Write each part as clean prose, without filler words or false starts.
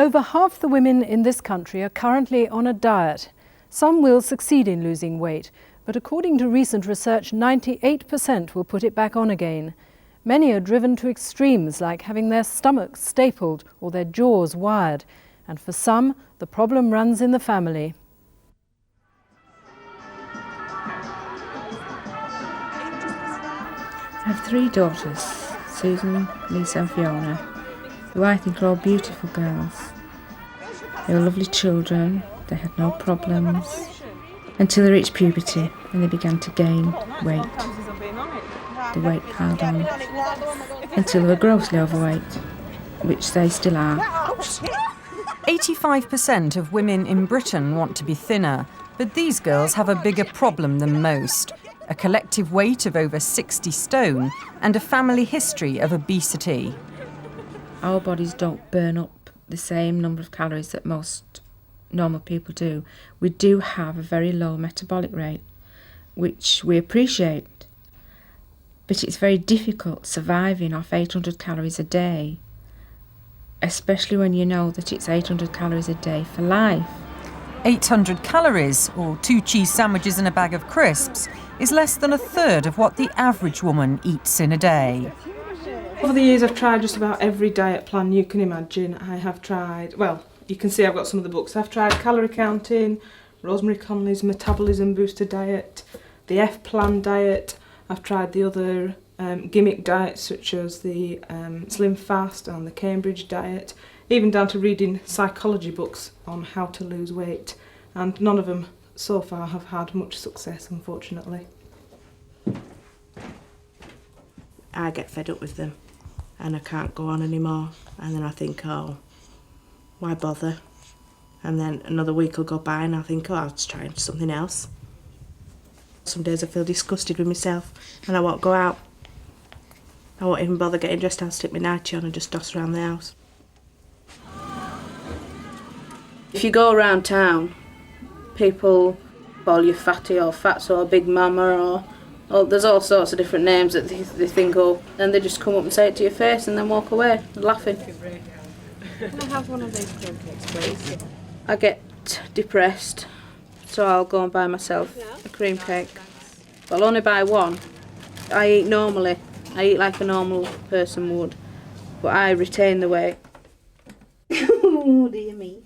Over half the women in this country are currently on a diet. Some will succeed in losing weight, but according to recent research, 98% will put it back on again. Many are driven to extremes, like having their stomachs stapled or their jaws wired. And for some, the problem runs in the family. I have 3 daughters, Susan, Lisa and Fiona, who I think are all beautiful girls. They were lovely children, they had no problems, until they reached puberty and they began to gain weight. The weight piled on, until they were grossly overweight, which they still are. 85% of women in Britain want to be thinner, but these girls have a bigger problem than most. A collective weight of over 60 stone and a family history of obesity. Our bodies don't burn up the same number of calories that most normal people do. We do have a very low metabolic rate, which we appreciate. But it's very difficult surviving off 800 calories a day, especially when you know that it's 800 calories a day for life. 800 calories, or 2 cheese sandwiches and a bag of crisps, is less than a third of what the average woman eats in a day. Over the years I've tried just about every diet plan you can imagine. I have tried, well, you can see I've got some of the books. I've tried calorie counting, Rosemary Conley's metabolism booster diet, the F-plan diet. I've tried the other gimmick diets such as the Slim Fast and the Cambridge diet, even down to reading psychology books on how to lose weight, and none of them so far have had much success, unfortunately. I get fed up with them and I can't go on anymore, and then I think, oh, why bother? And then another week will go by and I think, oh, I'll just try something else. Some days I feel disgusted with myself and I won't go out. I won't even bother getting dressed. I'll stick my nightie on and just toss around the house. If you go around town, people call you fatty or fatso or big mama or there's all sorts of different names that they think of, and they just come up and say it to your face and then walk away laughing. Can I have one of these cream cakes, please? I get depressed, so I'll go and buy myself a cream cake. But I'll only buy one. I eat normally. I eat like a normal person would, but I retain the weight. Oh, dear me.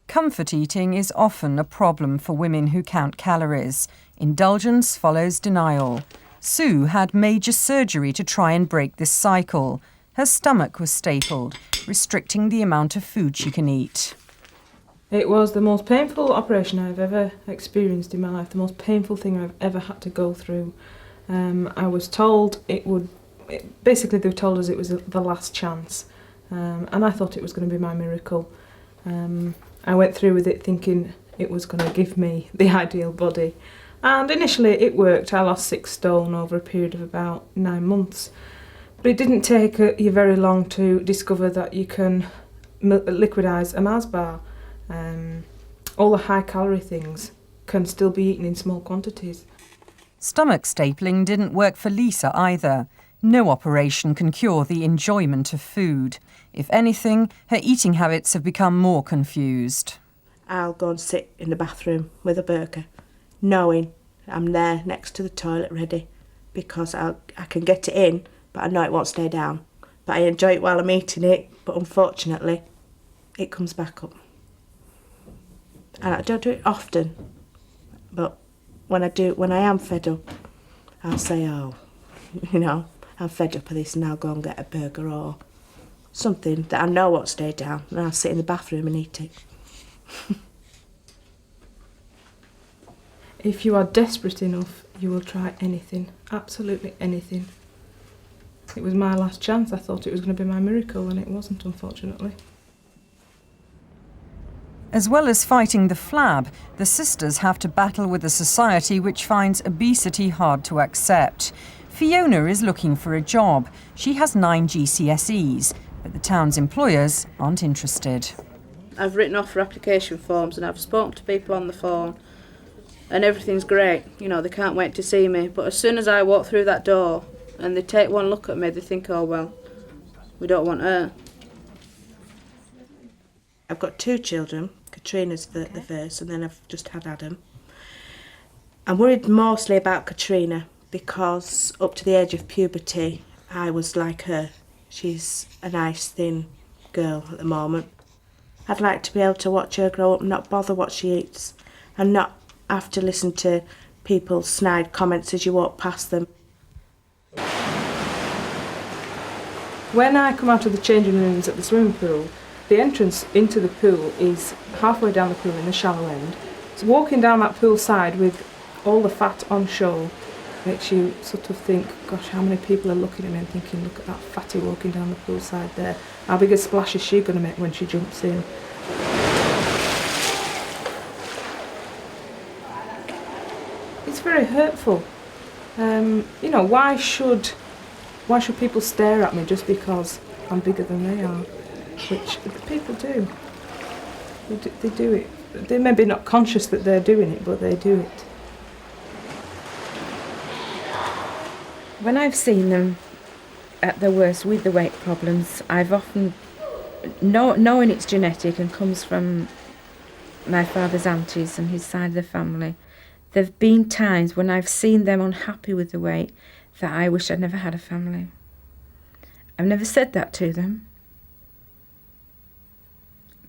Comfort eating is often a problem for women who count calories. Indulgence follows denial. Sue had major surgery to try and break this cycle. Her stomach was stapled, restricting the amount of food she can eat. It was the most painful operation I've ever experienced in my life, the most painful thing I've ever had to go through. I was told basically they told us it was the last chance, and I thought it was going to be my miracle. I went through with it thinking it was going to give me the ideal body, and initially it worked. I lost 6 stone over a period of about 9 months, but it didn't take you very long to discover that you can liquidise a Mars bar. All the high calorie things can still be eaten in small quantities. Stomach stapling didn't work for Lisa either. No operation can cure the enjoyment of food. If anything, her eating habits have become more confused. I'll go and sit in the bathroom with a burger, knowing I'm there next to the toilet ready, because I can get it in, but I know it won't stay down. But I enjoy it while I'm eating it, but unfortunately, it comes back up. And I don't do it often, but when I am fed up, I'll say, oh, I'm fed up of this and I'll go and get a burger or something that I know won't stay down, and I'll sit in the bathroom and eat it. If you are desperate enough, you will try anything, absolutely anything. It was my last chance. I thought it was going to be my miracle, and it wasn't, unfortunately. As well as fighting the flab, the sisters have to battle with a society which finds obesity hard to accept. Fiona is looking for a job. She has 9 GCSEs, but the town's employers aren't interested. I've written off for application forms and I've spoken to people on the phone, and everything's great. They can't wait to see me. But as soon as I walk through that door and they take one look at me, they think, oh, well, we don't want her. I've got 2 children. Katrina's the first, and then I've just had Adam. I'm worried mostly about Katrina because up to the age of puberty, I was like her. She's a nice, thin girl at the moment. I'd like to be able to watch her grow up and not bother what she eats and not have to listen to people's snide comments as you walk past them. When I come out of the changing rooms at the swimming pool, the entrance into the pool is halfway down the pool in the shallow end. So walking down that pool side with all the fat on show makes you sort of think, gosh, how many people are looking at me and thinking, look at that fatty walking down the pool side there. How big a splash is she going to make when she jumps in? It's very hurtful. You know, why should people stare at me just because I'm bigger than they are? Which people do. They do it. They're maybe not conscious that they're doing it, but they do it. When I've seen them at their worst with the weight problems, I've often, knowing it's genetic and comes from my father's aunties and his side of the family, there have been times when I've seen them unhappy with the weight that I wish I'd never had a family. I've never said that to them,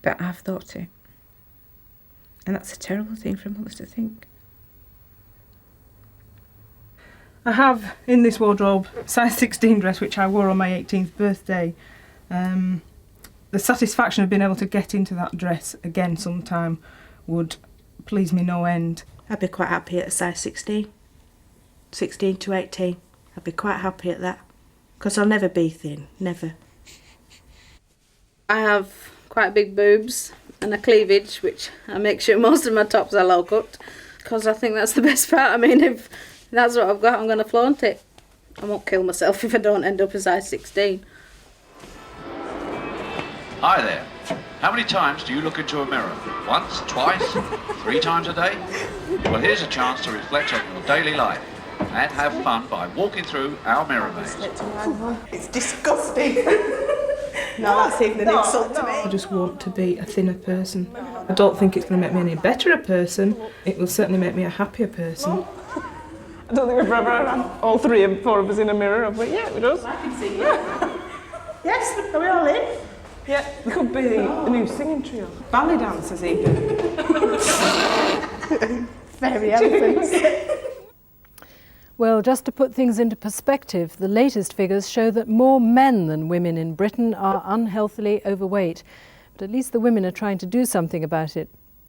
but I've thought it. And that's a terrible thing for mothers to think. I have in this wardrobe a size 16 dress which I wore on my 18th birthday. The satisfaction of being able to get into that dress again sometime would please me no end. I'd be quite happy at a size 16. 16 to 18. I'd be quite happy at that. Because I'll never be thin, never. I have quite big boobs and a cleavage, which I make sure most of my tops are low cut, because I think that's the best part. I mean, if that's what I've got, I'm going to flaunt it. I won't kill myself if I don't end up a size 16. Hi there. How many times do you look into a mirror? Once, twice, 3 times a day? Well, here's a chance to reflect on your daily life and have fun by walking through our mirror maze. It's disgusting. No, that's even an insult to me. I just want to be a thinner person. I don't think it's going to make me any better a person. It will certainly make me a happier person. I don't think we've ever had all 4 of us in a mirror, have we? Yeah, it does. I can see you. Yes, are we all in? Yeah, it could be a new singing trio. Ballet dancers even. Fairy elephants. Well, just to put things into perspective, the latest figures show that more men than women in Britain are unhealthily overweight. But at least the women are trying to do something about it.